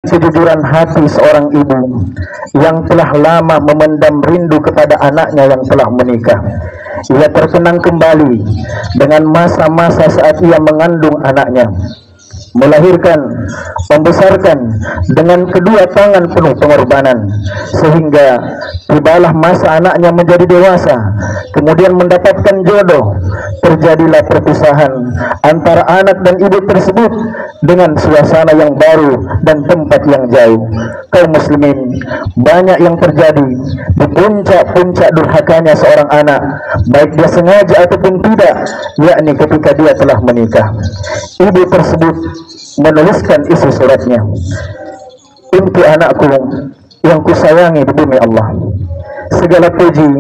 kejujuran hati seorang ibu yang telah lama memendam rindu kepada anaknya yang telah menikah. Ia terkenang kembali dengan masa-masa saat ia mengandung anaknya, melahirkan, membesarkan dengan kedua tangan penuh pengorbanan, sehingga tibalah masa anaknya menjadi dewasa, kemudian mendapatkan jodoh. Terjadilah perpisahan antara anak dan ibu tersebut dengan suasana yang baru dan tempat yang jauh. Kaum muslimin, banyak yang terjadi di puncak-puncak durhakanya seorang anak, baik dia sengaja ataupun tidak, yakni ketika dia telah menikah. Ibu tersebut menuliskan isi suratnya, untuk anakku yang kusayangi di bumi Allah. Segala puji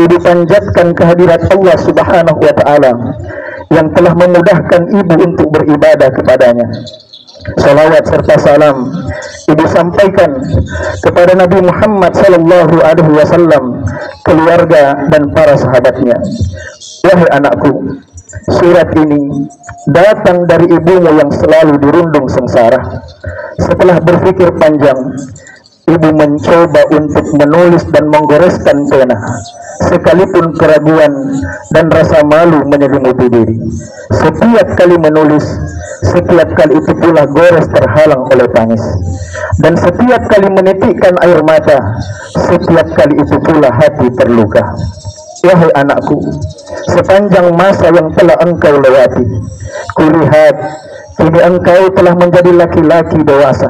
ibu panjatkan kehadirat Allah Subhanahu wa ta'ala yang telah memudahkan ibu untuk beribadah kepadanya. Salawat serta salam ibu sampaikan kepada Nabi Muhammad sallallahu alaihi wasallam, keluarga dan para sahabatnya. Wahai anakku, surat ini datang dari ibumu yang selalu dirundung sengsara. Setelah berpikir panjang, ibu mencoba untuk menulis dan menggoreskan pena, sekalipun keraguan dan rasa malu menyelimuti diri. Setiap kali menulis, setiap kali itu pula gores terhalang oleh tangis, dan setiap kali menitikkan air mata, setiap kali itu pula hati terluka. Wahai anakku, sepanjang masa yang telah engkau lewati, kulihat kini engkau telah menjadi laki-laki dewasa,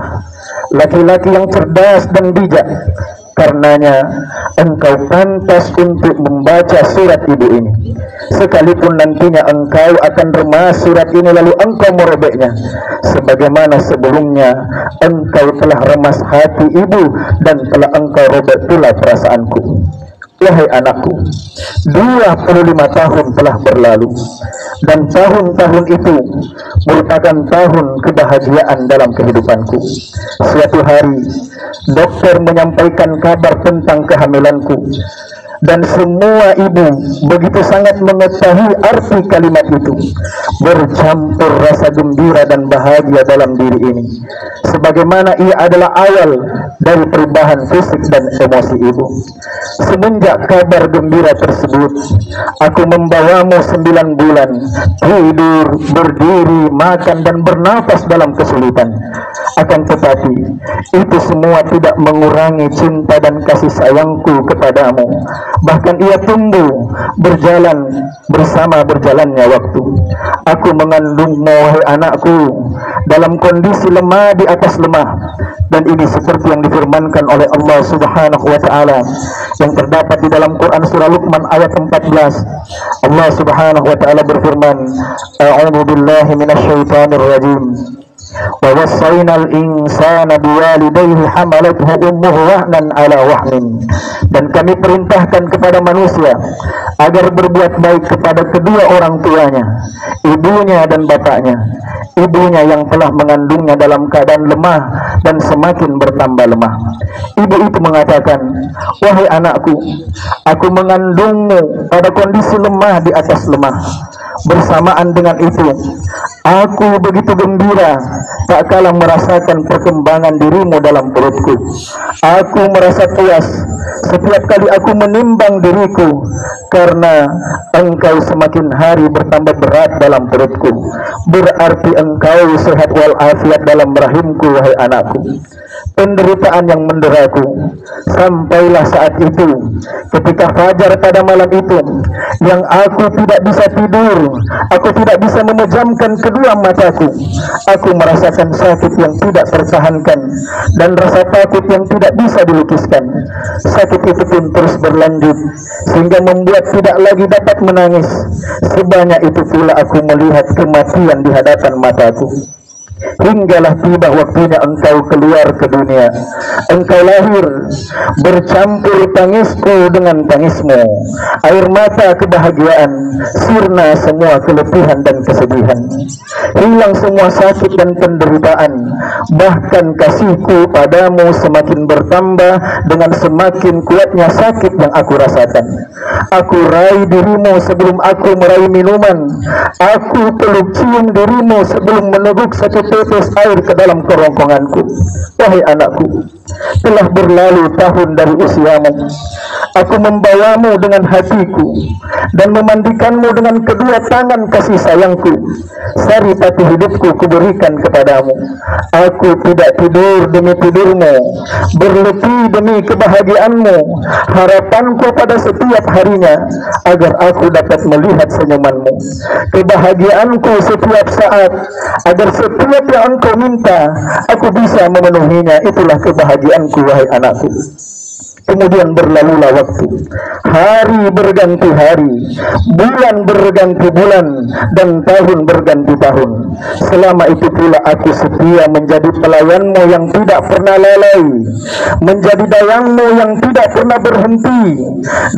laki-laki yang cerdas dan bijak. Karenanya engkau pantas untuk membaca surat ibu ini, sekalipun nantinya engkau akan remas surat ini lalu engkau merobeknya, sebagaimana sebelumnya engkau telah remas hati ibu dan telah engkau robek pula perasaanku. Wahai anakku, 25 tahun telah berlalu, dan tahun-tahun itu merupakan tahun kebahagiaan dalam kehidupanku. Suatu hari, dokter menyampaikan kabar tentang kehamilanku, dan semua ibu begitu sangat mengetahui arti kalimat itu. Bercampur rasa gembira dan bahagia dalam diri ini, sebagaimana ia adalah awal dari perubahan fisik dan emosi ibu. Semenjak kabar gembira tersebut, aku membawamu 9 bulan tidur, berdiri, makan dan bernafas dalam kesulitan. Akan tetapi itu semua tidak mengurangi cinta dan kasih sayangku kepadamu. Bahkan ia tumbuh berjalan bersama berjalannya waktu. Aku mengandungmu, wahai anakku, dalam kondisi lemah di atas lemah, dan ini seperti yang difirmankan oleh Allah Subhanahu wa ta'ala yang terdapat di dalam Quran surah Luqman ayat 14. Allah Subhanahu wa ta'ala berfirman, a'udzu billahi minasyaitonir rajim. Wa wassaynal insana biwalidayhi hamalathu ummuhu wahnan ala wahnin. Dan kami perintahkan kepada manusia agar berbuat baik kepada kedua orang tuanya, ibunya dan bapaknya. Ibunya yang telah mengandungnya dalam keadaan lemah dan semakin bertambah lemah. Ibu itu mengatakan, wahai anakku, aku mengandungmu pada kondisi lemah di atas lemah. Bersamaan dengan itu, aku begitu gembira tak kalah merasakan perkembangan dirimu dalam perutku. Aku merasa puas setiap kali aku menimbang diriku, karena engkau semakin hari bertambah berat dalam perutku. Berarti engkau sehat walafiat dalam rahimku, wahai anakku. Penderitaan yang menderaku sampailah saat itu, ketika fajar pada malam itu, yang aku tidak bisa tidur, aku tidak bisa memejamkan kedua mataku. Aku merasakan sakit yang tidak tertahankan dan rasa takut yang tidak bisa dilukiskan. Sakit itu pun terus berlanjut sehingga membuat tidak lagi dapat menangis. Sebanyak itu pula aku melihat kematian di hadapan mataku. Hinggalah tiba waktunya engkau keluar ke dunia. Engkau lahir, bercampur tangisku dengan tangismu, air mata kebahagiaan, sirna semua keletihan dan kesedihan, hilang semua sakit dan penderitaan. Bahkan kasihku padamu semakin bertambah dengan semakin kuatnya sakit yang aku rasakan. Aku raih dirimu sebelum aku meraih minuman. Aku peluk cium dirimu sebelum meneguk satu setetes air ke dalam kerongkonganku. Wahai anakku, telah berlalu tahun dari usiamu. Aku membawamu dengan hatiku dan memandikanmu dengan kedua tangan kasih sayangku. Saripati hidupku kuberikan kepadamu. Aku tidak tidur demi tidurmu, berletih demi kebahagiaanmu. Harapanku pada setiap harinya agar aku dapat melihat senyumanmu. Kebahagiaanku setiap saat agar setiap yang engkau minta aku bisa memenuhinya. Itulah kebahagiaanku, wahai anakku. Kemudian berlalulah waktu, hari berganti hari, bulan berganti bulan, dan tahun berganti tahun. Selama itu pula aku setia menjadi pelayanmu yang tidak pernah lalai, menjadi dayangmu yang tidak pernah berhenti,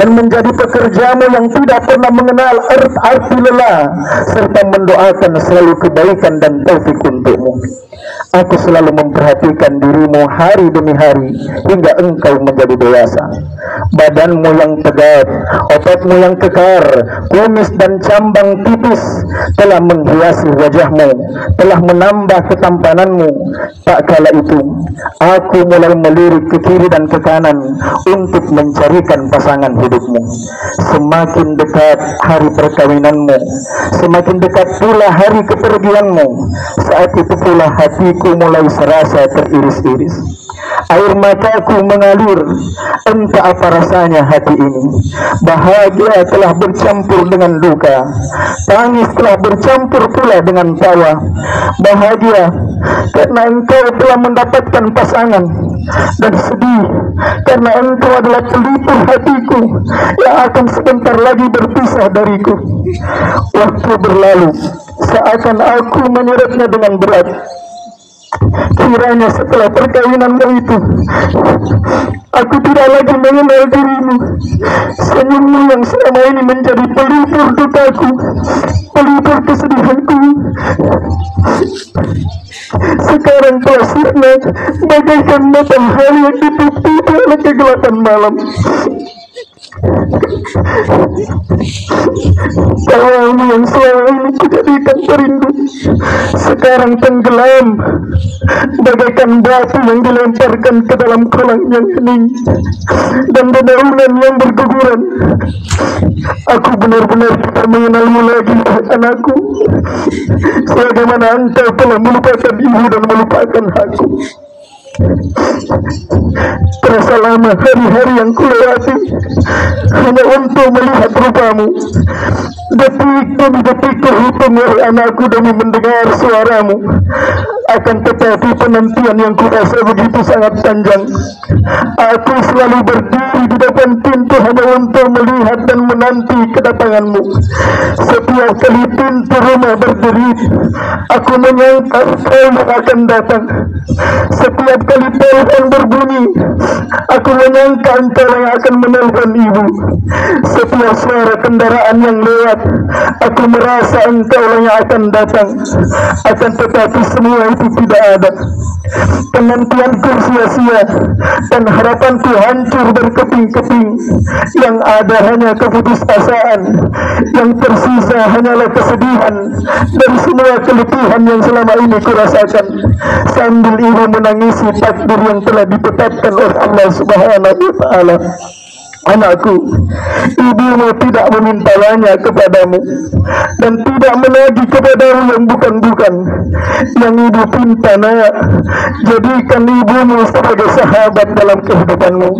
dan menjadi pekerjamu yang tidak pernah mengenal arti lelah, serta mendoakan selalu kebaikan dan taufik untukmu. Aku selalu memperhatikan dirimu hari demi hari hingga engkau menjadi dewasa. Badanmu yang tegap, ototmu yang kekar, kumis dan cambang tipis telah menghiasi wajahmu, telah menambah ketampananmu. Tak kala itu, aku mulai melirik ke kiri dan ke kanan untuk mencarikan pasangan hidupmu. Semakin dekat hari perkawinanmu, semakin dekat pula hari kepergianmu. Saat itu pula hatiku mulai serasa teriris-iris. Air mataku mengalir. Entah apa rasanya hati ini. Bahagia telah bercampur dengan duka, tangis telah bercampur pula dengan tawa. Bahagia karena engkau telah mendapatkan pasangan, dan sedih karena engkau adalah pelipur hatiku yang akan sebentar lagi berpisah dariku. Waktu berlalu seakan aku menyeretnya dengan berat. Kiranya setelah perkawinanmu itu aku tidak lagi mengenal dirimu. Senyummu yang selama ini menjadi pelipur dukaku, pelipur kesedihanku, sekarang telah sirna bagaikan matahari yang ditutupi oleh kegelapan malam. Tawamu yang selama ini kujadikan perindu sekarang tenggelam bagaikan batu yang dilemparkan ke dalam kolam yang hening dan dedaunan yang berguguran. Aku benar-benar tidak mengenalmu lagi, anakku, sebagaimana engkau telah melupakan ibu dan melupakan aku. Terasa lama hari-hari yang kulewati hanya untuk melihat rupamu. Detik demi detik kuhitung, wahai anakku, demi mendengar suaramu. Akan tetapi penantian yang kurasa begitu sangat panjang. Aku selalu berdiri di depan pintu hanya untuk melihat dan menanti kedatanganmu. Setiap kali pintu rumah berdiri, aku menyangka engkau akan datang. Setiap kali telepon berbunyi, aku menyangka engkau yang akan menelpon ibu. Setiap suara kendaraan yang lewat, aku merasa engkau yang akan datang. Akan tetapi semua itu tidak ada. Penantianku sia-sia dan harapanku hancur berkeping-keping. Yang ada hanya keputusasaan, yang tersisa hanyalah kesedihan dan semua keletihan yang selama ini kurasakan, sambil ibu menangisi takdir yang telah ditetapkan oleh Allah Subhanahu wa Ta'ala. Anakku, ibumu tidak meminta banyak kepadamu dan tidak menagih kepadamu yang bukan-bukan. Yang ibu pinta, nak, jadikan ibumu sebagai sahabat dalam kehidupanmu.